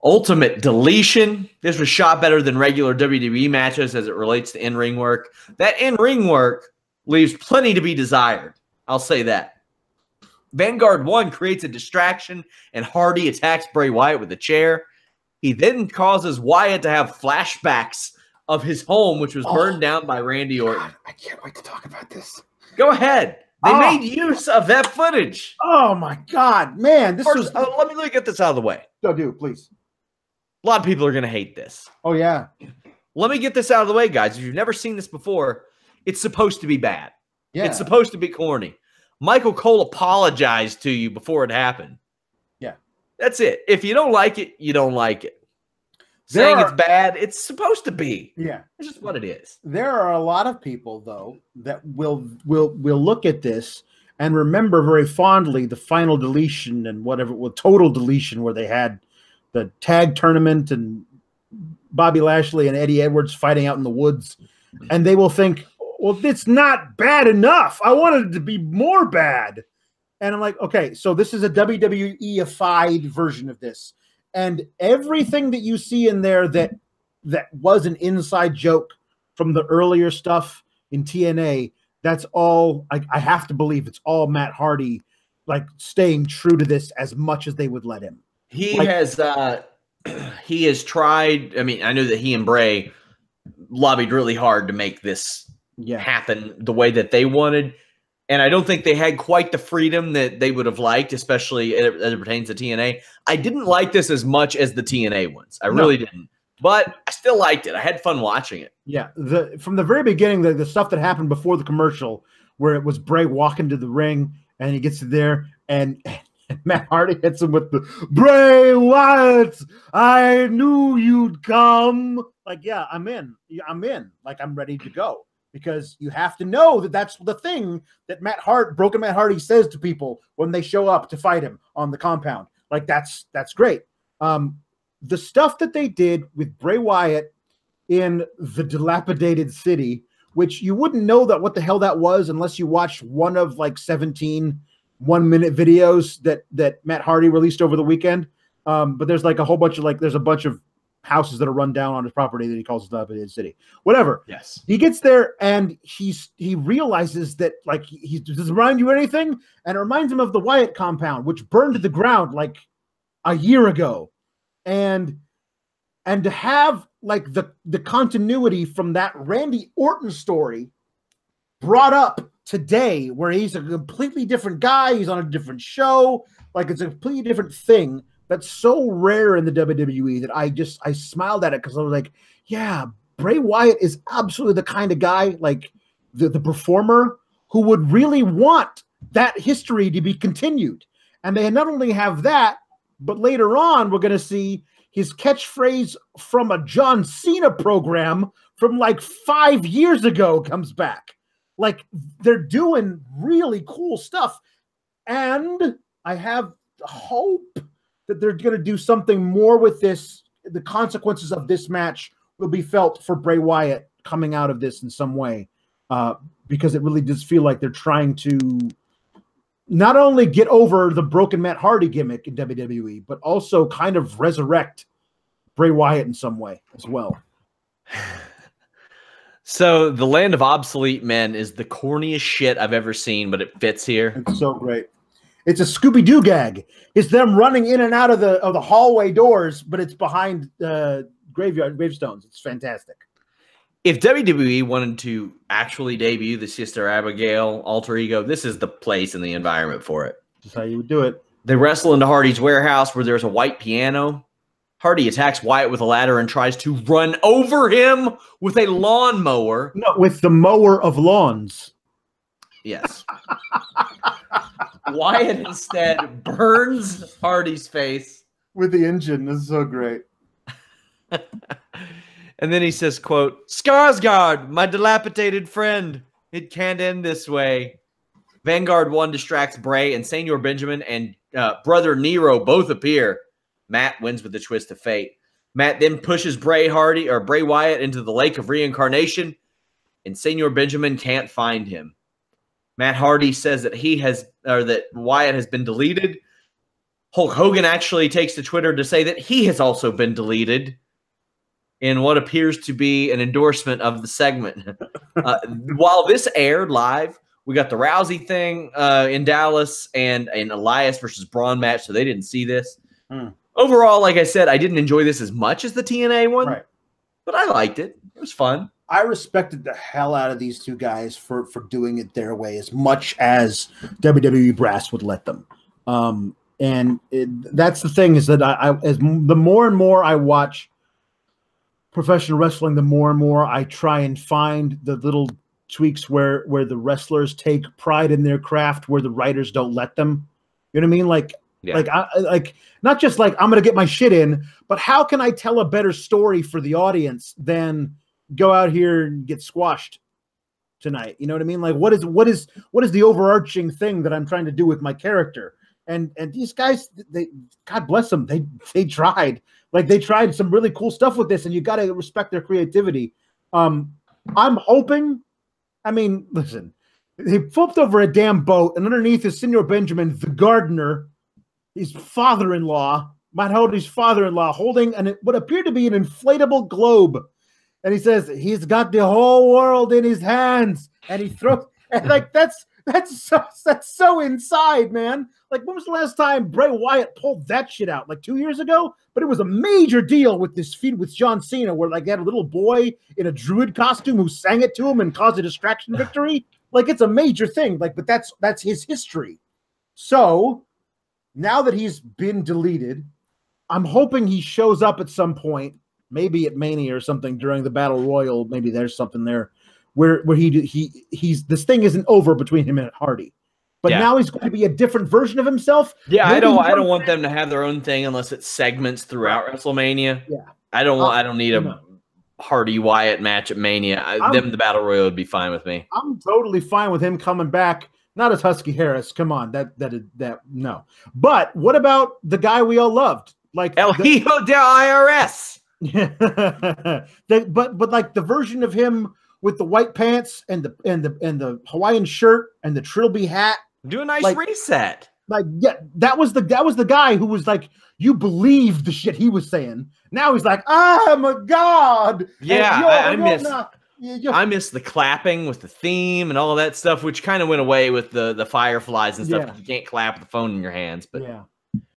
Ultimate Deletion. This was shot better than regular WWE matches as it relates to in-ring work. That in-ring work leaves plenty to be desired. I'll say that. Vanguard 1 creates a distraction, and Hardy attacks Bray Wyatt with a chair. He then causes Wyatt to have flashbacks of his home, which was burned down by Randy Orton. God, I can't wait to talk about this. Go ahead. They made use of that footage. Oh, my God. Man, First, let me get this out of the way. Go do, please. A lot of people are going to hate this. Oh, yeah. Let me get this out of the way, guys. If you've never seen this before, it's supposed to be bad. Yeah. It's supposed to be corny. Michael Cole apologized to you before it happened. Yeah. That's it. If you don't like it, you don't like it. Saying it's bad, it's supposed to be. Yeah. It's just what it is. There are a lot of people, though, that will look at this and remember very fondly the final deletion and whatever, well, total deletion, where they had the tag tournament and Bobby Lashley and Eddie Edwards fighting out in the woods. And they will think, well, it's not bad enough. I wanted it to be more bad. And I'm like, okay, so this is a WWE-ified version of this. And everything that you see in there that was an inside joke from the earlier stuff in TNA, that's all, I have to believe it's all Matt Hardy, like, staying true to this as much as they would let him. He has tried. I mean, I know that he and Bray lobbied really hard to make this happen the way that they wanted. And I don't think they had quite the freedom that they would have liked, especially as it pertains to TNA. I didn't like this as much as the TNA ones. I really didn't. But I still liked it. I had fun watching it. Yeah. From the very beginning, the stuff that happened before the commercial, where it was Bray walking to the ring, and he gets there, and Matt Hardy hits him with the Bray Wyatt, I knew you'd come. Like, yeah, I'm in. Like, I'm ready to go. Because you have to know that that's the thing that Broken Matt Hardy says to people when they show up to fight him on the compound. Like, that's great. The stuff that they did with Bray Wyatt in the dilapidated city, which you wouldn't know that what the hell that was unless you watched one of like 17 1-minute videos that Matt Hardy released over the weekend. But there's like a whole bunch of there's a bunch of houses that are run down on his property that he calls the dilapidated city. Whatever. Yes. He gets there and he realizes that, like, he does it remind you of anything? And it reminds him of the Wyatt compound, which burned to the ground like a year ago. And to have like the continuity from that Randy Orton story brought up today, where he's a completely different guy, he's on a different show, like it's a completely different thing. That's so rare in the WWE that I smiled at it, because I was like, yeah, Bray Wyatt is absolutely the kind of guy, like the performer, who would really want that history to be continued. And they not only have that, but later on, we're going to see his catchphrase from a John Cena program from like 5 years ago comes back. Like, they're doing really cool stuff. And I have hope that they're going to do something more with this. The consequences of this match will be felt for Bray Wyatt coming out of this in some way, because it really does feel like they're trying to not only get over the broken Matt Hardy gimmick in WWE, but also kind of resurrect Bray Wyatt in some way as well. So the Land of Obsolete Men is the corniest shit I've ever seen, but it fits here. It's so great. It's a Scooby-Doo gag. It's them running in and out of the hallway doors, but it's behind gravestones. It's fantastic. If WWE wanted to actually debut the Sister Abigail alter ego, this is the place and the environment for it. That's how you would do it. They wrestle into Hardy's warehouse where there's a white piano. Hardy attacks Wyatt with a ladder and tries to run over him with a lawnmower. No, with the mower of lawns. Yes. Wyatt instead burns Hardy's face with the engine. This is so great. And then he says, quote, Skarsgård, my dilapidated friend. It can't end this way. Vanguard 1 distracts Bray, and Senor Benjamin and Brother Nero both appear. Matt wins with the twist of fate. Matt then pushes Bray Wyatt into the lake of reincarnation, and Senor Benjamin can't find him. Matt Hardy says that that Wyatt has been deleted, Hulk Hogan actually takes to Twitter to say that he has also been deleted in what appears to be an endorsement of the segment. While this aired live, we got the Rousey thing in Dallas and an Elias versus Braun match, so they didn't see this. Overall, like I said, I didn't enjoy this as much as the TNA one, but I liked it. It was fun. I respected the hell out of these two guys for doing it their way as much as WWE brass would let them. That's the thing, is that the more and more I watch professional wrestling, the more and more I try and find the little tweaks where the wrestlers take pride in their craft, where the writers don't let them. You know what I mean? Like not just like I'm gonna get my shit in, but how can I tell a better story for the audience than go out here and get squashed tonight? You know what I mean? Like what is the overarching thing that I'm trying to do with my character? And these guys, God bless them, they tried. Like they tried some really cool stuff with this, and you got to respect their creativity. I'm hoping. I mean, listen, he flipped over a damn boat, and underneath is Senor Benjamin, the gardener, his father-in-law, Matt Hardy's father-in-law, holding what appeared to be an inflatable globe, and he says he's got the whole world in his hands, and he throws, and like that's so inside, man. Like, when was the last time Bray Wyatt pulled that shit out? Like 2 years ago? But it was a major deal with this feud with John Cena, where like they had a little boy in a druid costume who sang it to him and caused a distraction victory. Like, it's a major thing. Like, but that's his history. So now that he's been deleted, I'm hoping he shows up at some point, maybe at Mania or something during the Battle Royal. Maybe there's something there where he's this thing isn't over between him and Hardy. But now he's going to be a different version of himself. Yeah, I don't want them to have their own thing unless it's segments throughout WrestleMania. Yeah, I don't need a Hardy Wyatt match at Mania. The Battle Royal would be fine with me. I'm totally fine with him coming back. Not as Husky Harris. Come on, that no. But what about the guy we all loved, like El Hijo de IRS? but like the version of him with the white pants and the Hawaiian shirt and the trilby hat. Do a nice reset. Like, yeah, that was the guy who was like, you believed the shit he was saying. Now he's like, I'm a god. Yeah, I miss the clapping with the theme and all of that stuff, which kind of went away with the Fireflies and stuff. You can't clap with the phone in your hands. But